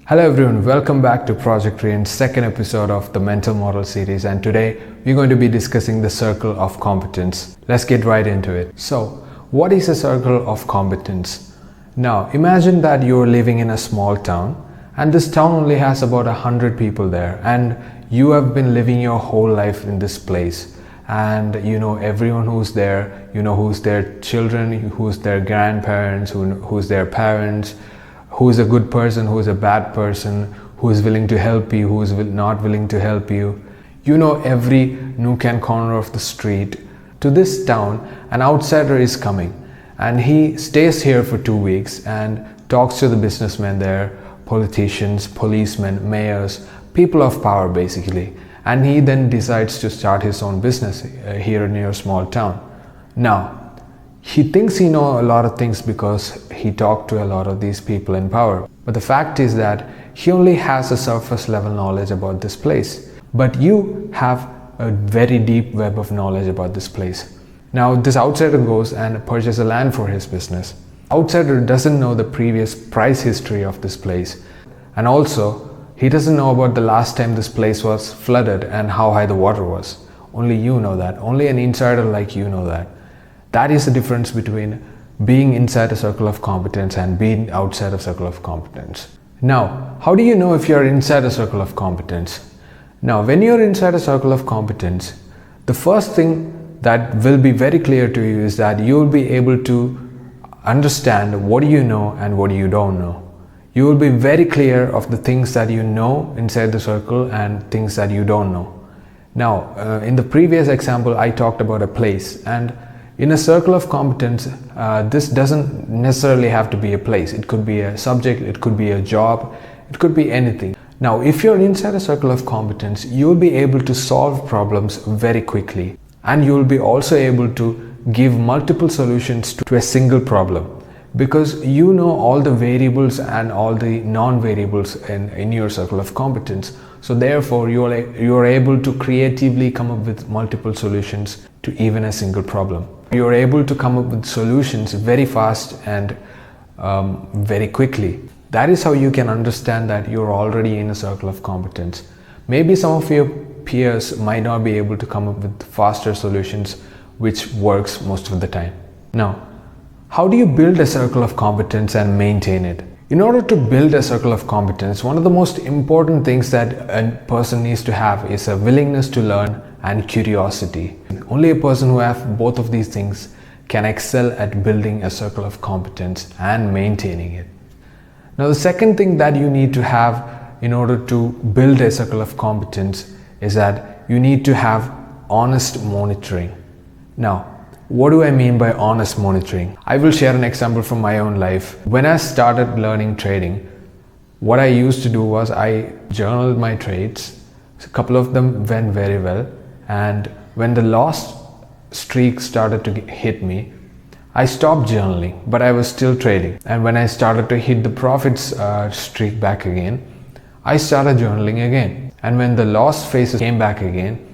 Hello everyone, welcome back to Project Rein's second episode of the Mental Model series, and today we're going to be discussing the Circle of Competence. Let's get right into it. So, what is a Circle of Competence? Now, imagine that you're living in a small town and this town only has about 100 people there, and you have been living your whole life in this place, and you know everyone who's there, you know who's their children, who's their grandparents, who's their parents, who is a good person, who is a bad person, who is willing to help you, who is not willing to help you. You know every nook and corner of the street. To this town, an outsider is coming, and he stays here for 2 weeks and talks to the businessmen there, politicians, policemen, mayors, people of power basically. And he then decides to start his own business here in your small town. Now, he thinks he knows a lot of things because he talked to a lot of these people in power. But the fact is that he only has a surface level knowledge about this place. But you have a very deep web of knowledge about this place. Now this outsider goes and purchases land for his business. Outsider doesn't know the previous price history of this place. And also, he doesn't know about the last time this place was flooded and how high the water was. Only you know that. Only an insider like you know that. That is the difference between being inside a circle of competence and being outside a circle of competence. Now, how do you know if you're inside a circle of competence? Now, when you're inside a circle of competence, the first thing that will be very clear to you is that you'll be able to understand what you know and what you don't know. You will be very clear of the things that you know inside the circle and things that you don't know. Now, in the previous example, I talked about a place, and in a circle of competence, this doesn't necessarily have to be a place. It could be a subject, it could be a job, it could be anything. Now, if you're inside a circle of competence, you'll be able to solve problems very quickly, and you'll be also able to give multiple solutions to a single problem, because you know all the variables and all the non-variables in your circle of competence. So therefore, you're able to creatively come up with multiple solutions to even a single problem. You're able to come up with solutions very fast and very quickly. That is how you can understand that you're already in a circle of competence. Maybe some of your peers might not be able to come up with faster solutions, which works most of the time. Now, how do you build a circle of competence and maintain it? In order to build a circle of competence, one of the most important things that a person needs to have is a willingness to learn and curiosity. Only a person who has both of these things can excel at building a circle of competence and maintaining it. Now, the second thing that you need to have in order to build a circle of competence is that you need to have honest monitoring. Now, what do I mean by honest monitoring? I will share an example from my own life. When I started learning trading, what I used to do was I journaled my trades. A couple of them went very well, and when the loss streak started to hit me, I stopped journaling, but I was still trading. And when I started to hit the profits streak back again, I started journaling again. And when the loss phases came back again,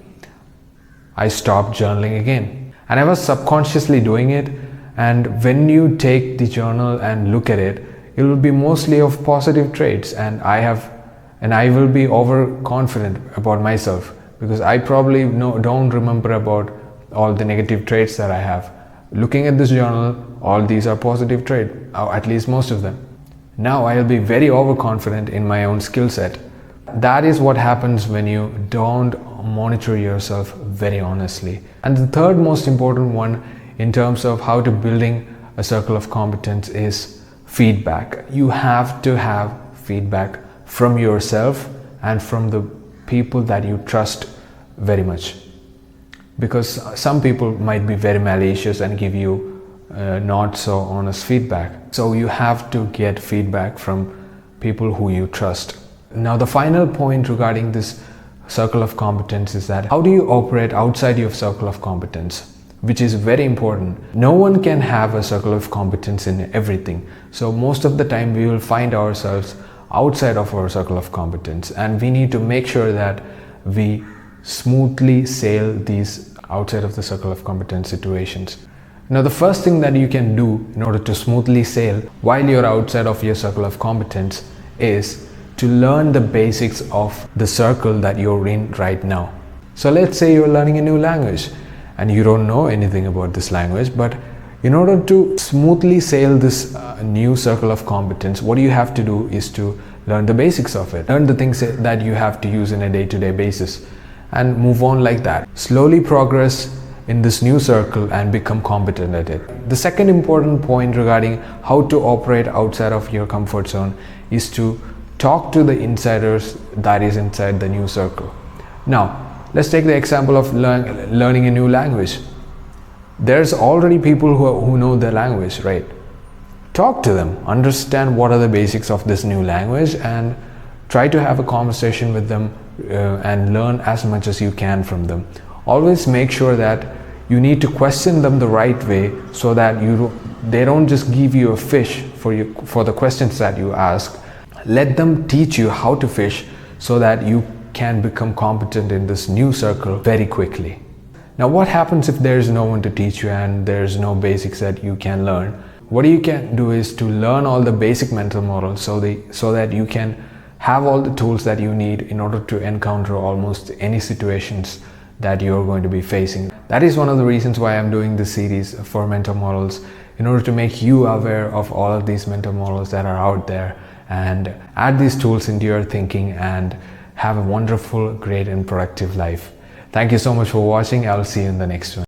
I stopped journaling again. And I was subconsciously doing it, and when you take the journal and look at it, it will be mostly of positive traits, and I will be overconfident about myself because I probably don't remember about all the negative traits that I have. Looking at this journal, all these are positive traits, or at least most of them. Now I'll be very overconfident in my own skill set. That is what happens when you don't monitor yourself very honestly. And the third most important one in terms of how to building a circle of competence is feedback. You have to have feedback from yourself and from the people that you trust very much, because some people might be very malicious and give you not so honest feedback. So you have to get feedback from people who you trust. Now, the final point regarding this circle of competence is that how do you operate outside your circle of competence, which is very important. No one can have a circle of competence in everything. So most of the time we will find ourselves outside of our circle of competence, and we need to make sure that we smoothly sail these outside of the circle of competence situations. Now, the first thing that you can do in order to smoothly sail while you're outside of your circle of competence is to learn the basics of the circle that you're in right now. So let's say you're learning a new language and you don't know anything about this language, but in order to smoothly sail this new circle of competence, what you have to do is to learn the basics of it. Learn the things that you have to use in a day-to-day basis and move on like that. Slowly progress in this new circle and become competent at it. The second important point regarding how to operate outside of your comfort zone is to talk to the insiders that is inside the new circle. Now, let's take the example of learning a new language. There's already people who know the language, right? Talk to them, understand what are the basics of this new language, and try to have a conversation with them and learn as much as you can from them. Always make sure that you need to question them the right way so that they don't just give you a fish for the questions that you ask. Let them teach you how to fish so that you can become competent in this new circle very quickly. Now, what happens if there's no one to teach you and there's no basics that you can learn? What you can do is to learn all the basic mental models so that you can have all the tools that you need in order to encounter almost any situations that you're going to be facing. That is one of the reasons why I'm doing this series for mental models, in order to make you aware of all of these mental models that are out there and add these tools into your thinking and have a wonderful, great and productive life. Thank you so much for watching. I'll see you in the next one.